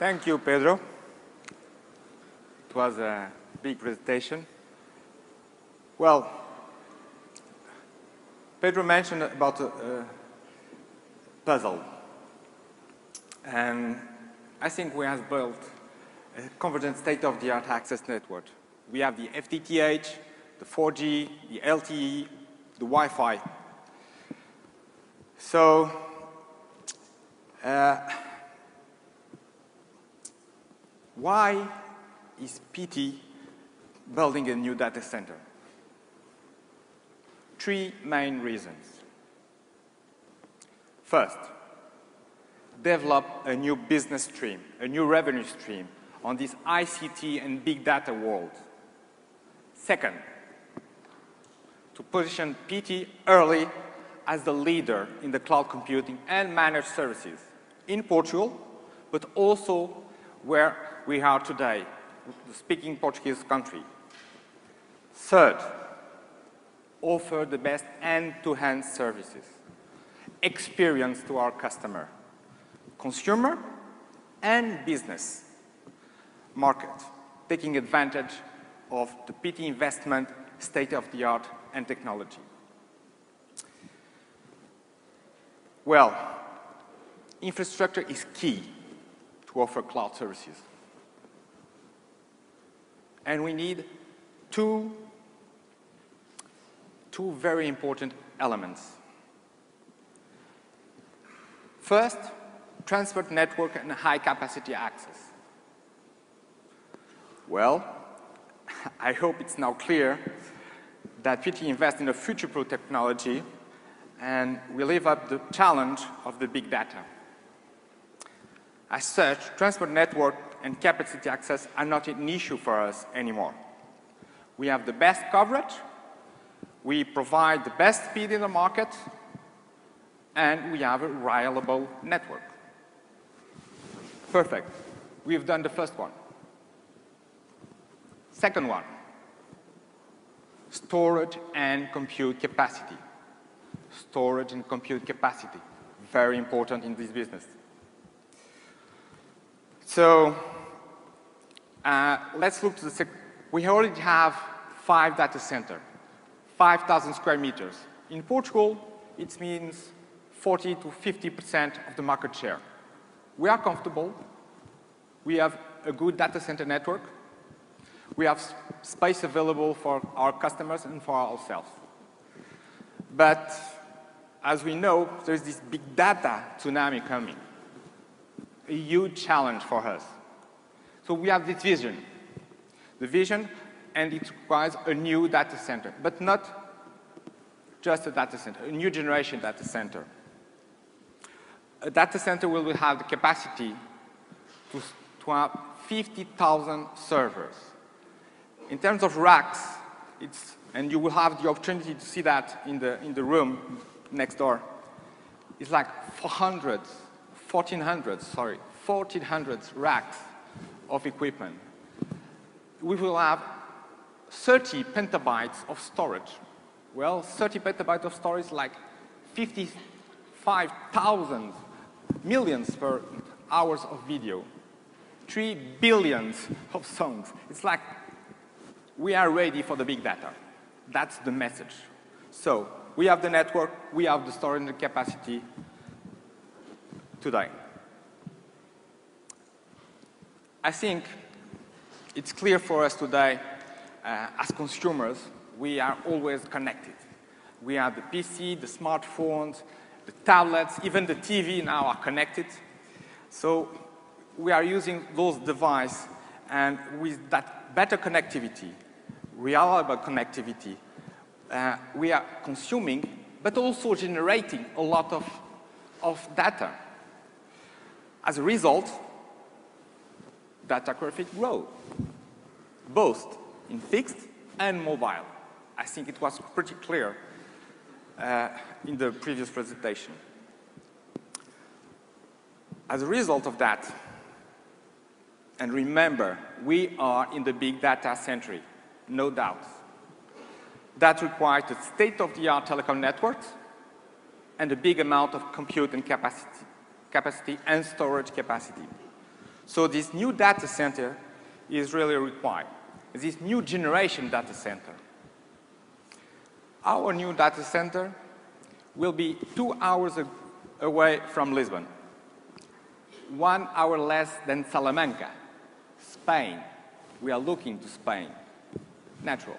Thank you, Pedro. It was a big presentation. Well, Pedro mentioned about a puzzle. And I think we have built a convergent state-of-the-art access network. We have the FTTH, the 4G, the LTE, the Wi-Fi. So, why is PT building a new data center? Three main reasons. First, develop a new business stream, a new revenue stream on this ICT and big data world. Second, to position PT early as the leader in the cloud computing and managed services in Portugal, but also where we are today, the speaking Portuguese country. Third, offer the best end-to-end services, experience to our customer, consumer and business market, taking advantage of the PT investment, state-of-the-art and technology. Well, infrastructure is key to offer cloud services. And we need two very important elements. First, transport network and high-capacity access. Well, I hope it's now clear that PT invests in a future-proof technology and we live up the challenge of the big data. As such, transport network and capacity access are not an issue for us anymore. We have the best coverage, we provide the best speed in the market, and we have a reliable network. Perfect. We've done the first one. Second one, storage and compute capacity. Storage and compute capacity, very important in this business. So, let's look to the we already have 5 data centers, 5,000 square meters. In Portugal, it means 40 to 50% of the market share. We are comfortable. We have a good data center network. We have space available for our customers and for ourselves. But as we know, there's this big data tsunami coming. A huge challenge for us. So we have this vision. The vision, and it requires a new data center, but not just a data center, a new generation data center. A data center will have the capacity to have 50,000 servers. In terms of racks, and you will have the opportunity to see that in the room next door, it's like 1,400 racks of equipment. We will have 30 petabytes of storage. Well, 30 petabytes of storage is like 55,000 millions per hours of video, 3 billion of songs. It's like we are ready for the big data. That's the message. So we have the network, we have the storage capacity today. I think it's clear for us today, as consumers, we are always connected. We have the PC, the smartphones, the tablets, even the TV now are connected. So we are using those devices, and with that better connectivity, reliable connectivity, we are consuming, but also generating a lot of data. As a result, data traffic grows, both in fixed and mobile. I think it was pretty clear in the previous presentation. As a result of that, and remember, we are in the big data century, no doubt. That requires a state-of-the-art telecom network and a big amount of compute and capacity and storage capacity. So this new data center is really required. This new generation data center. Our new data center will be 2 hours away from Lisbon, 1 hour less than Salamanca, Spain. We are looking to Spain. Natural.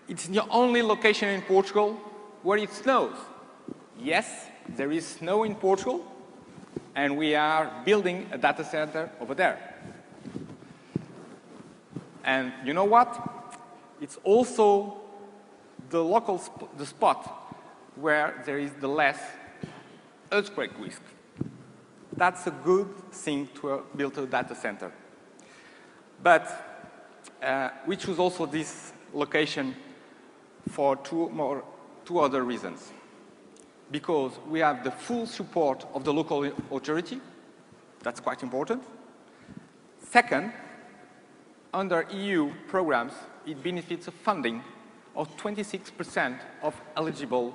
It's the only location in Portugal where it snows. Yes, there is snow in Portugal, and we are building a data center over there. And you know what? It's also the spot where there is the less earthquake risk. That's a good thing to build a data center. But we choose also this location for two other reasons. Because we have the full support of the local authority. That's quite important. Second, under EU programs, it benefits of funding of 26% of eligible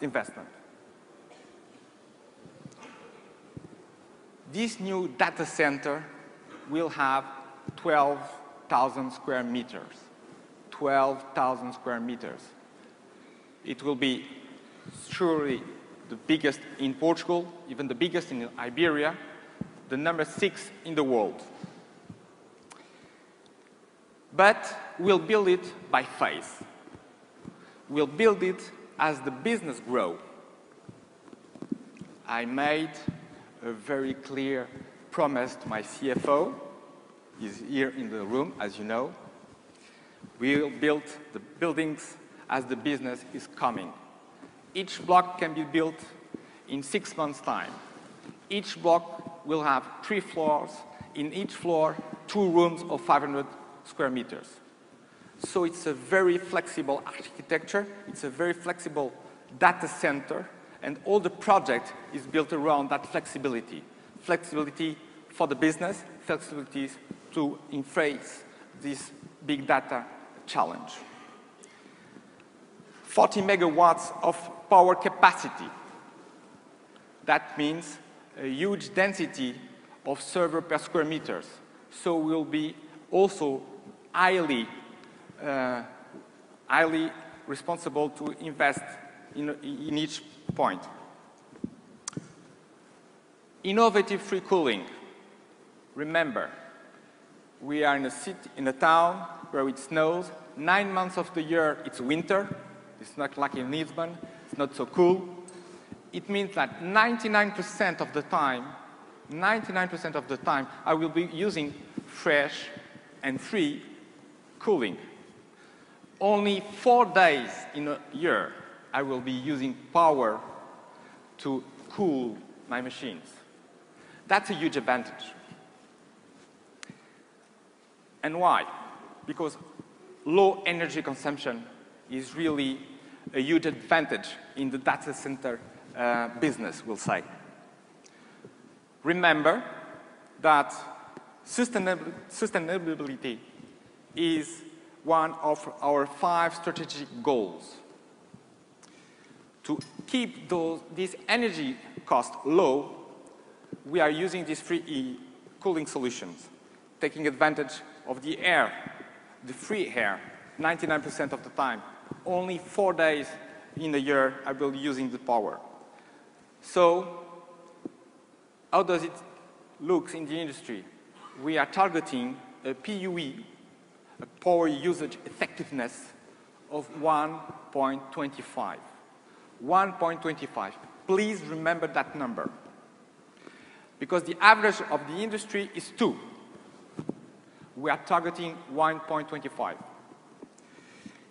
investment. This new data center will have 12,000 square meters. 12,000 square meters. It will be surely the biggest in Portugal, even the biggest in Iberia, the number 6 in the world. But we'll build it by phase. We'll build it as the business grows. I made a very clear promise to my CFO. He's here in the room, as you know. We'll build the buildings as the business is coming. Each block can be built in 6 months' time. Each block will have 3 floors. In each floor, 2 rooms of 500 square meters. So it's a very flexible architecture. It's a very flexible data center. And all the project is built around that flexibility. Flexibility for the business, flexibility to face this big data challenge. 40 megawatts of power capacity. That means a huge density of server per square meters. So we'll be also highly responsible to invest in each point. Innovative free cooling. Remember, we are in a city, in a town where it snows. 9 months of the year, it's winter. It's not like in Lisbon. It's not so cool. It means that 99% of the time, I will be using fresh and free cooling. Only 4 days in a year, I will be using power to cool my machines. That's a huge advantage. And why? Because low energy consumption is really a huge advantage in the data center business, we'll say. Remember that sustainability is one of our 5 strategic goals. To keep these energy costs low, we are using these free cooling solutions, taking advantage of the air, the free air, 99% of the time. Only 4 days in a year I will be using the power. So, how does it look in the industry? We are targeting a PUE, a power usage effectiveness of 1.25. 1.25. Please remember that number. Because the average of the industry is 2. We are targeting 1.25.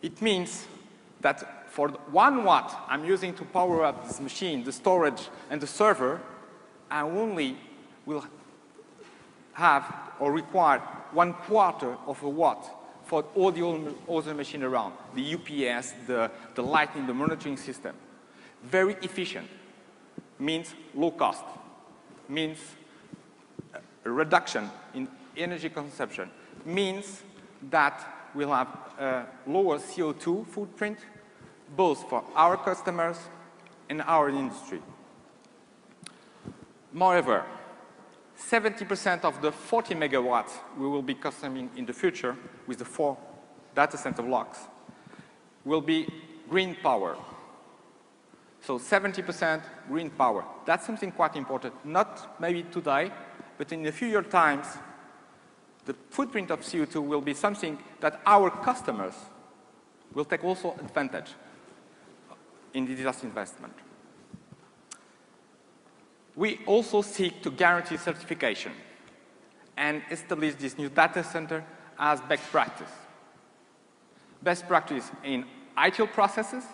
It means that for 1 watt I'm using to power up this machine, the storage and the server, I only will have or require 1/4 of a watt for all the other machine around, the UPS, the lighting, the monitoring system. Very efficient, means low cost, means a reduction in energy consumption, means that we'll have a lower CO2 footprint, both for our customers and our industry. Moreover, 70% of the 40 megawatts we will be consuming in the future with the 4 data center blocks will be green power. So 70% green power. That's something quite important. Not maybe today, but in a few years' times, the footprint of CO2 will be something that our customers will take also advantage in this investment. We also seek to guarantee certification and establish this new data center as best practice. Best practice in ITIL processes,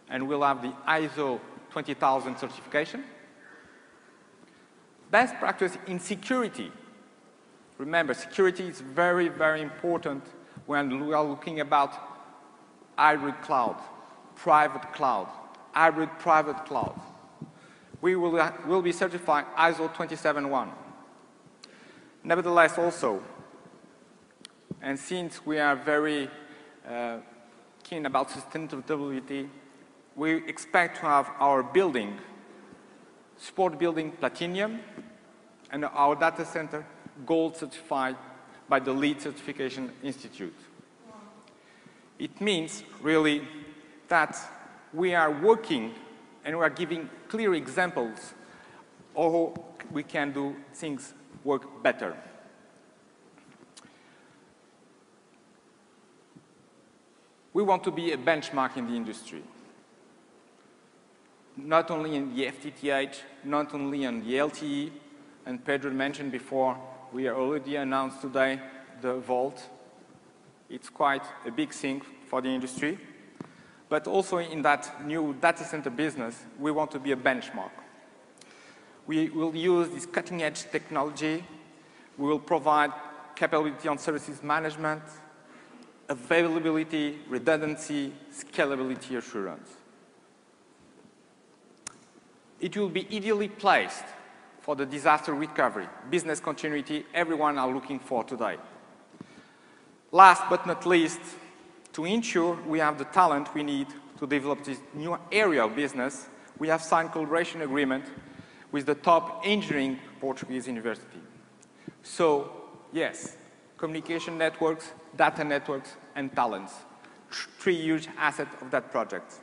and we'll have the ISO 20000 certification. Best practice in security. Remember, security is very, very important when we are looking about hybrid cloud, private cloud, hybrid private cloud. We will be certified ISO 27001. Nevertheless, also, and since we are very keen about sustainability, we expect to have our building, sport building platinum, and our data center gold certified by the LEED Certification Institute. It means really that we are working and we are giving clear examples of how we can do things work better. We want to be a benchmark in the industry. Not only in the FTTH, not only in the LTE, and Pedro mentioned before, we are already announced today the Vault. It's quite a big thing for the industry. But also in that new data center business, we want to be a benchmark. We will use this cutting-edge technology. We will provide capability on services management, availability, redundancy, scalability assurance. It will be ideally placed for the disaster recovery, business continuity everyone are looking for today. Last but not least, to ensure we have the talent we need to develop this new area of business, we have signed collaboration agreement with the top engineering Portuguese university. So, yes, communication networks, data networks, and talents, 3 huge assets of that project.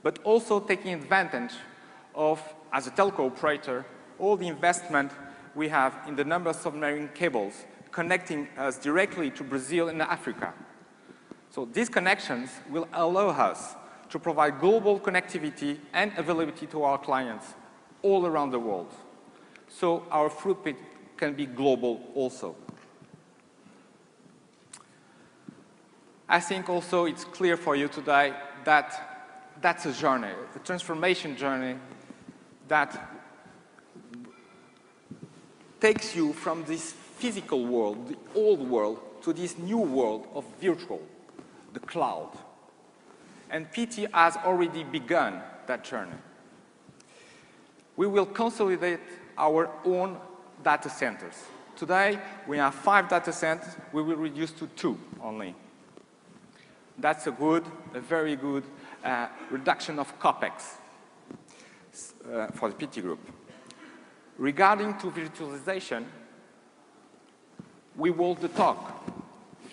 But also taking advantage of, as a telco operator, all the investment we have in the number of submarine cables connecting us directly to Brazil and Africa. So these connections will allow us to provide global connectivity and availability to our clients all around the world. So our footprint can be global also. I think also it's clear for you today that that's a journey, a transformation journey that takes you from this physical world, the old world, to this new world of virtual, the cloud. And PT has already begun that journey. We will consolidate our own data centers. Today, we have 5 data centers. We will reduce to 2 only. That's a very good reduction of CapEx for the PT group. Regarding to virtualization, we walk the talk.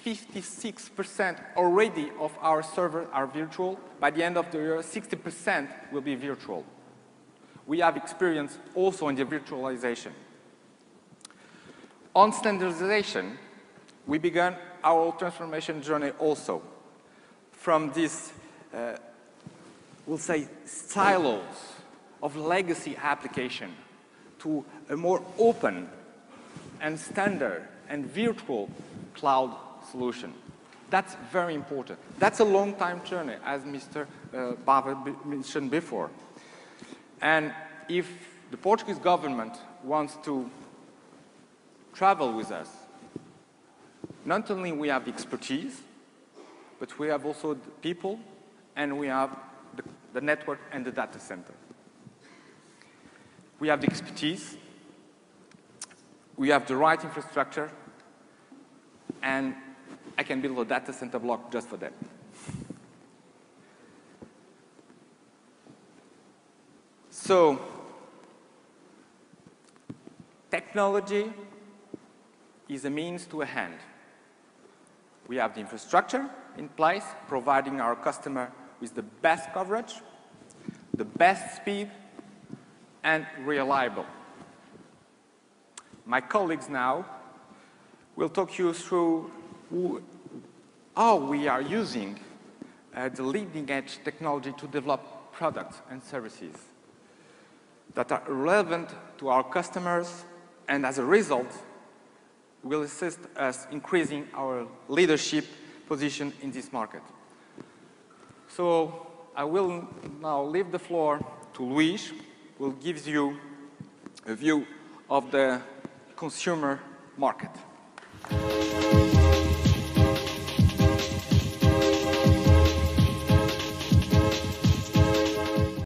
56% already of our servers are virtual. By the end of the year, 60% will be virtual. We have experience also in the virtualization. On standardization, we began our transformation journey also from this, we'll say, silos of legacy application to a more open and standard and virtual cloud solution. That's very important. That's a long time journey, as Mr. Bava mentioned before. And if the Portuguese government wants to travel with us, not only we have expertise, but we have also the people, and we have the network and the data center. We have the expertise, we have the right infrastructure, and I can build a data center block just for them. So, Technology is a means to a end. We have the infrastructure in place, providing our customer with the best coverage, the best speed, and reliable. My colleagues now will talk you through how we are using the leading-edge technology to develop products and services that are relevant to our customers, and as a result, will assist us increasing our leadership position in this market. So I will now leave the floor to Luís, who will give you a view of the consumer market.